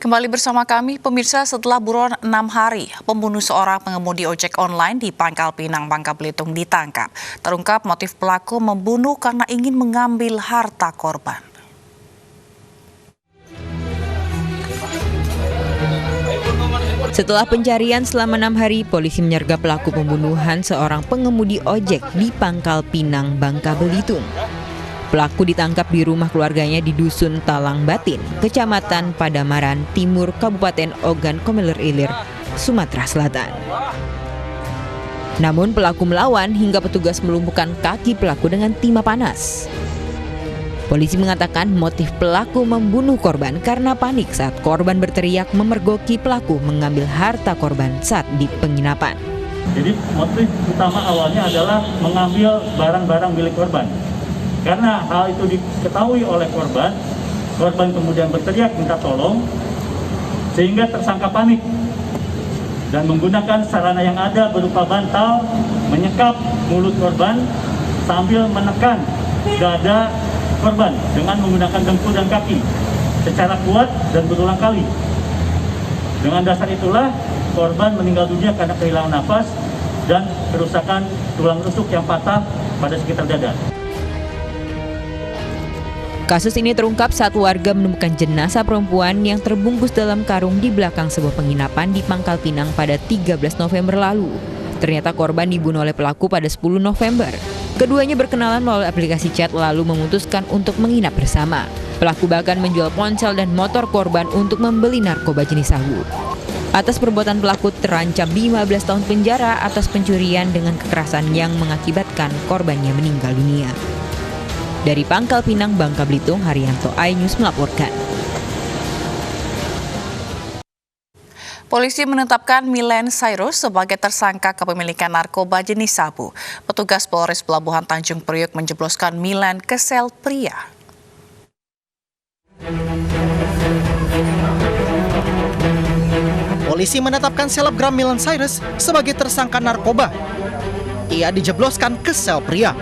Kembali bersama kami, pemirsa, setelah buron 6 hari, pembunuh seorang pengemudi ojek online di Pangkal Pinang, Bangka Belitung ditangkap. Terungkap motif pelaku membunuh karena ingin mengambil harta korban. Setelah pencarian selama 6 hari, polisi menyergap pelaku pembunuhan seorang pengemudi ojek di Pangkal Pinang, Bangka Belitung. Pelaku ditangkap di rumah keluarganya di Dusun Talang Batin, Kecamatan Padamaran Timur, Kabupaten Ogan Komeler Ilir, Sumatera Selatan. Namun pelaku melawan hingga petugas melumpuhkan kaki pelaku dengan timah panas. Polisi mengatakan motif pelaku membunuh korban karena panik saat korban berteriak memergoki pelaku mengambil harta korban saat di penginapan. Jadi motif utama awalnya adalah mengambil barang-barang milik korban. Karena hal itu diketahui oleh korban kemudian berteriak minta tolong, sehingga tersangka panik dan menggunakan sarana yang ada berupa bantal menyekap mulut korban sambil menekan dada korban dengan menggunakan dengkul dan kaki secara kuat dan berulang kali. Dengan dasar itulah korban meninggal dunia karena kehilangan nafas dan kerusakan tulang rusuk yang patah pada sekitar dada. Kasus ini terungkap saat warga menemukan jenazah perempuan yang terbungkus dalam karung di belakang sebuah penginapan di Pangkal Pinang pada 13 November lalu. Ternyata korban dibunuh oleh pelaku pada 10 November. Keduanya berkenalan melalui aplikasi chat lalu memutuskan untuk menginap bersama. Pelaku bahkan menjual ponsel dan motor korban untuk membeli narkoba jenis sabu. Atas perbuatan pelaku terancam 15 tahun penjara atas pencurian dengan kekerasan yang mengakibatkan korbannya meninggal dunia. Dari Pangkal Pinang, Bangka Belitung, Haryanto, iNews melaporkan. Polisi menetapkan Millen Cyrus sebagai tersangka kepemilikan narkoba jenis sabu. Petugas Polres Pelabuhan Tanjung Priok menjebloskan Millen ke sel pria. Polisi menetapkan selebgram Millen Cyrus sebagai tersangka narkoba. Ia dijebloskan ke sel pria.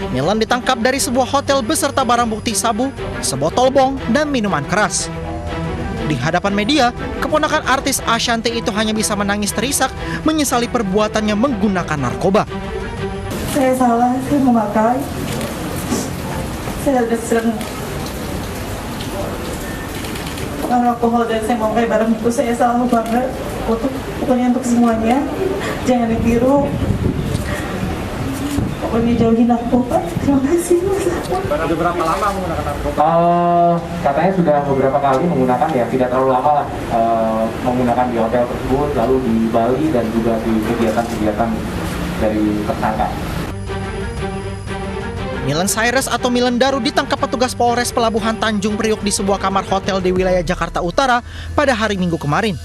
Millen ditangkap dari sebuah hotel beserta barang bukti sabu, sebotol bong, dan minuman keras. Di hadapan media, keponakan artis Ashanti itu hanya bisa menangis terisak menyesali perbuatannya menggunakan narkoba. Saya salah, saya memakai. Saya sudah sering pengaruh alkohol dan saya memakai barang itu. Saya salah banget. Pokoknya untuk semuanya, jangan ditiru. Pokoknya jauhin narkoba. Terima kasih. Sudah berapa lama menggunakan narkoba? Katanya sudah beberapa kali menggunakan, ya tidak terlalu lama lah, menggunakan di hotel tersebut, lalu di Bali dan juga di kegiatan-kegiatan dari tersangka. Millen Cyrus atau Millen Daru ditangkap petugas Polres Pelabuhan Tanjung Priok di sebuah kamar hotel di wilayah Jakarta Utara pada hari Minggu kemarin.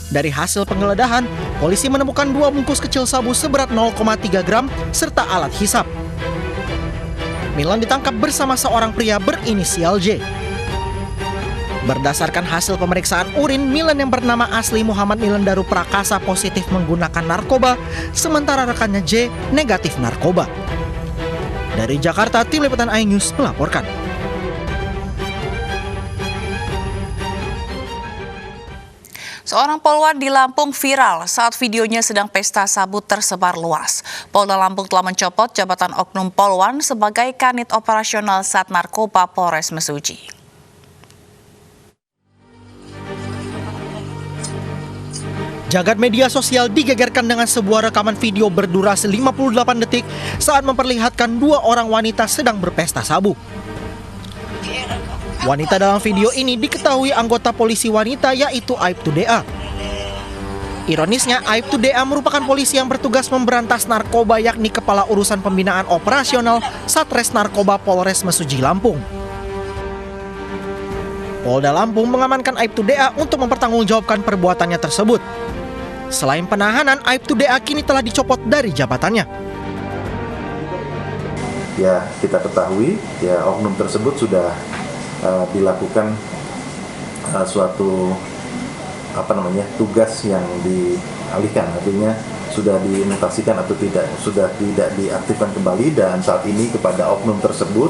Dari hasil penggeledahan, polisi menemukan 2 bungkus kecil sabu seberat 0,3 gram serta alat hisap. Millen ditangkap bersama seorang pria berinisial J. Berdasarkan hasil pemeriksaan urin, Millen yang bernama asli Muhammad Millen Daru Prakasa positif menggunakan narkoba, sementara rekannya J negatif narkoba. Dari Jakarta, tim liputan iNews melaporkan. Seorang poluan di Lampung viral saat videonya sedang pesta sabu tersebar luas. Polda Lampung telah mencopot jabatan oknum poluan sebagai kanit operasional Sat Narkoba Polres Mesuji. Jagat media sosial digegerkan dengan sebuah rekaman video berdurasi 58 detik saat memperlihatkan 2 orang wanita sedang berpesta sabu. Wanita dalam video ini diketahui anggota polisi wanita yaitu Aibtu DA. Ironisnya, Aibtu DA merupakan polisi yang bertugas memberantas narkoba yakni Kepala Urusan Pembinaan Operasional Satres Narkoba Polres Mesuji Lampung. Polda Lampung mengamankan Aibtu DA untuk mempertanggungjawabkan perbuatannya tersebut. Selain penahanan, Aibtu DA kini telah dicopot dari jabatannya. Ya, kita ketahui ya oknum tersebut sudah dilakukan suatu tugas yang dialihkan, artinya sudah dimutasikan atau sudah tidak diaktifkan kembali, dan saat ini kepada oknum tersebut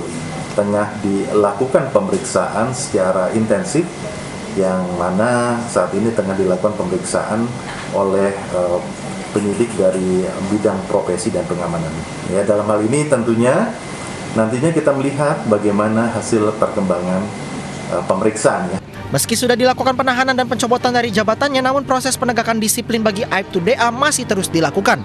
tengah dilakukan pemeriksaan secara intensif yang mana saat ini tengah dilakukan pemeriksaan oleh penyidik dari bidang profesi dan pengamanan. Ya, dalam hal ini tentunya nantinya kita melihat bagaimana hasil perkembangan pemeriksaan. Ya. Meski sudah dilakukan penahanan dan pencopotan dari jabatannya, namun proses penegakan disiplin bagi Aibtu DA masih terus dilakukan.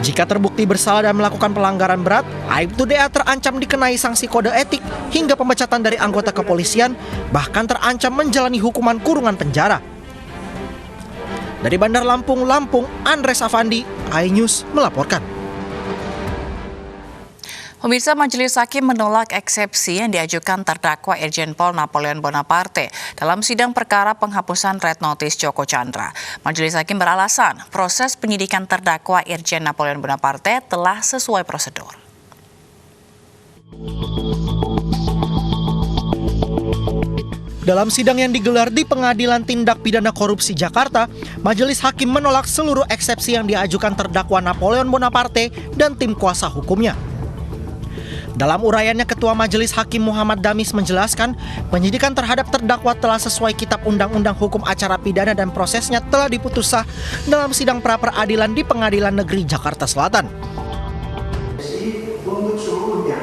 Jika terbukti bersalah dan melakukan pelanggaran berat, Aibtu DA terancam dikenai sanksi kode etik hingga pemecatan dari anggota kepolisian, bahkan terancam menjalani hukuman kurungan penjara. Dari Bandar Lampung, Andres Afandi, iNews melaporkan. Pemirsa, Majelis Hakim menolak eksepsi yang diajukan terdakwa Irjen Pol Napoleon Bonaparte dalam sidang perkara penghapusan Red Notice Joko Chandra. Majelis Hakim beralasan proses penyidikan terdakwa Irjen Napoleon Bonaparte telah sesuai prosedur. Dalam sidang yang digelar di Pengadilan Tindak Pidana Korupsi Jakarta, Majelis Hakim menolak seluruh eksepsi yang diajukan terdakwa Napoleon Bonaparte dan tim kuasa hukumnya. Dalam uraiannya, Ketua Majelis Hakim Muhammad Damis menjelaskan penyidikan terhadap terdakwa telah sesuai Kitab Undang-Undang Hukum Acara Pidana dan prosesnya telah diputus sah dalam sidang pra-peradilan di Pengadilan Negeri Jakarta Selatan. Untuk seluruhnya,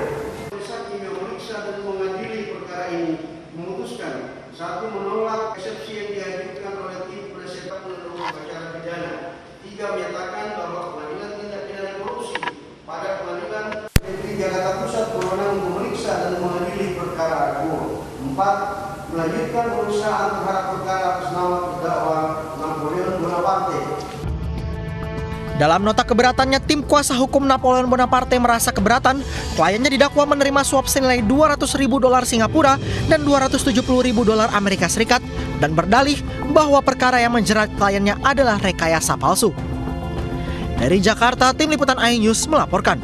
Hakim yang memeriksa dan mengadili perkara ini memutuskan: 1. Menolak eksepsi yang diajukan oleh tim penasihat penegak hukum acara pidana. 3. Menyatakan bahwa Pengadilan Tindak Pidana Korupsi pada Pengadilan Negeri Jakarta Pusat berwenang memeriksa dan mengadili perkara akuo. 4. Melanjutkan pemeriksaan terhadap perkara atas nama terdakwa Napoleon Bonaparte. Dalam nota keberatannya, tim kuasa hukum Napoleon Bonaparte merasa keberatan kliennya didakwa menerima suap senilai $200.000 Singapura dan $270.000 Amerika Serikat dan berdalih bahwa perkara yang menjerat kliennya adalah rekayasa palsu. Dari Jakarta, tim liputan iNews melaporkan.